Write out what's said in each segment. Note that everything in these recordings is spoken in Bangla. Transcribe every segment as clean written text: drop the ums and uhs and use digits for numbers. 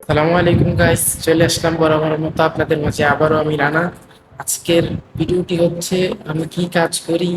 সালামু আলাইকুম গাইস, চলে আসলাম বরাবরের মতো আপনাদের মাঝে আবারও আমি রানা। আজকের ভিডিওটি হচ্ছে আমি কি কাজ করি,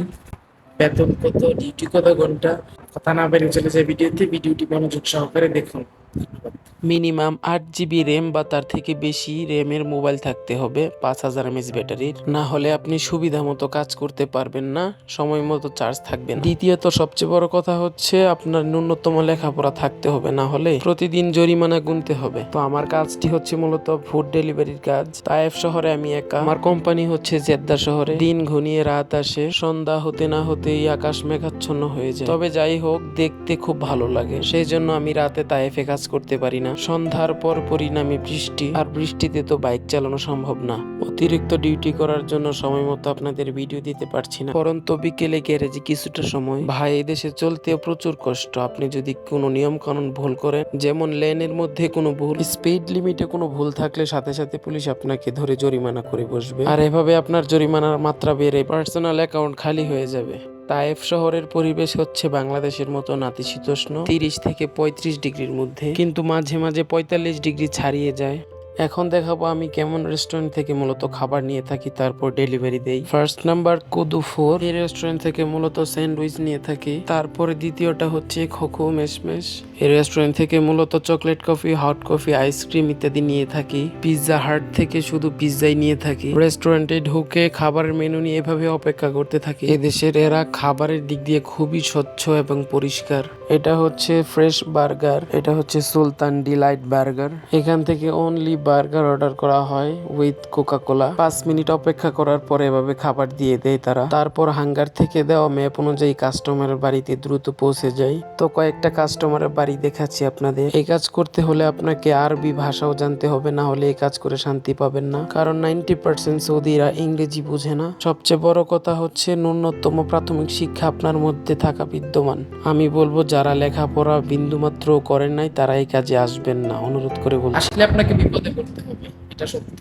বেতন কত, ডিউটি কত ঘন্টা। কথা না বেরিয়ে চলে যায় ভিডিওটি মনোযোগ সহকারে দেখুন। ধন্যবাদ। মিনিমাম 8 জিবি র্যাম বা তার থেকে বেশি র্যামের মোবাইল থাকতে হবে, 5000 mAh ব্যাটারির। না হলে আপনি সুবিধা মতো কাজ করতে পারবেন না, সময় মতো চার্জ থাকবে না। দ্বিতীয়ত সবচেয়ে বড় কথা হচ্ছে আপনার ন্যূনতম লেখাপড়া থাকতে হবে, না হলে প্রতিদিন জরিমানা গুনতে হবে। তো আমার কাজটি হচ্ছে মূলত ফুড ডেলিভারির কাজ। তায়েফ শহরে আমি একা, আমার কোম্পানি হচ্ছে জেদ্দা শহরে। দিন ঘনিয়ে রাত আসে, সন্ধ্যা হতে না হতেই আকাশ মেঘাচ্ছন্ন হয়ে যায়। তবে যাই হোক, দেখতে খুব ভালো লাগে, সেই জন্য আমি রাতে তায়েফে কাজ করতে পারি না। সন্ধ্যার পর পরিণামে বৃষ্টি, আর বৃষ্টিতে তো বাইক চালানো সম্ভব না। অতিরিক্ত ডিউটি করার জন্য সময় মতো আপনাদের ভিডিও দিতে পারছি না। পরন্তু বিকেলে গ্যারেজে কিছুটা সময়। ভাই, এই দেশে চলতেও প্রচুর কষ্ট। আপনি যদি কোনো নিয়ম কানুন ভুল করেন, যেমন লেনের মধ্যে কোনো ভুল, স্পিড লিমিটে কোনো ভুল থাকলে সাথে সাথে পুলিশ আপনাকে ধরে জরিমানা করে বসবে। আর এভাবে আপনার জরিমানার মাত্রা বেড়ে পার্সোনাল অ্যাকাউন্ট খালি হয়ে যাবে। তায়েফ শহরের পরিবেশ হচ্ছে বাংলাদেশের মতো নাতিশীতোষ্ণ, 30 থেকে 35 ডিগ্রির মধ্যে, কিন্তু মাঝে মাঝে 45 ডিগ্রি ছাড়িয়ে যায়। এখন দেখাবো আমি কেমন রেস্টুরেন্ট থেকে মূলত খাবার নিয়ে থাকি, তারপর ডেলিভারি দেই। ফার্স্ট নাম্বার কুদু ফোর, এই রেস্টুরেন্ট থেকে মূলত স্যান্ডউইচ নিয়ে থাকি। তারপরে দ্বিতীয়টা হচ্ছে খোখো মেশমেশ, এই রেস্টুরেন্ট থেকে মূলত chocolate coffee, hot coffee, ice cream ইত্যাদি নিয়ে থাকি। পিৎজা হাট থেকে শুধু পিৎজাই নিয়ে থাকি। রেস্টুরেন্টে ঢুকে খাবারের মেনু নিয়ে এভাবে অপেক্ষা করতে থাকি। এদেশের এরা খাবারের দিক দিয়ে খুবই স্বচ্ছ এবং পরিষ্কার। এটা হচ্ছে ফ্রেশ বার্গার, এটা হচ্ছে সুলতান ডিলাইট বার্গার। এখান থেকে অনলি বার্গার অর্ডার করা হয় উইথ কোকা কোলা। 5 মিনিট অপেক্ষা করার পরে এভাবে খাবার দিয়ে দেয় তারা। তারপর হাঙ্গার থেকে দেওয়া ম্যাপ অনুযায়ী কাস্টমারের বাড়িতে দ্রুত পৌঁছে যায়। তো কয়েকটা কাস্টমারের বাড়ি দেখাচ্ছি আপনাদের। এই কাজ করতে হলে আপনাকে আরবি ভাষাও জানতে হবে, না হলে এই কাজ করে শান্তি পাবেন না, কারণ 90% সৌদিরা ইংরেজি বুঝে না। সবচেয়ে বড় কথা হচ্ছে ন্যূনতম প্রাথমিক শিক্ষা আপনার মধ্যে থাকা বিদ্যমান। আমি বলবো যারা লেখাপড়া বিন্দুমাত্র করেন নাই তারা এই কাজে আসবেন না, অনুরোধ করে বলছি। আসলে আপনাকে বিপদে পড়তে হবে, এটা সত্য।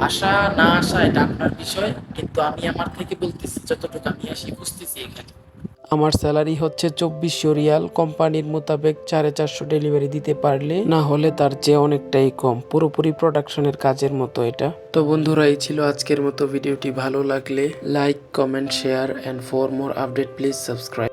আশা না আসা এটা আপনার বিষয়, কিন্তু আমি আমার থেকে বলতেছি যতটুকু আমি আসি বুঝতেছি এখানে। আমার স্যালারি হচ্ছে 2400 রিয়াল। কোম্পানির মোতাবেক 450 ডেলিভারি দিতে পারলে, না হলে তার চেয়ে অনেকটাই কম। পুরোপুরি প্রোডাকশনের কাজের মতো এটা। তো বন্ধুরা, এই ছিল আজকের মতো ভিডিওটি। ভালো লাগলে like, comment, share, and for more update please subscribe.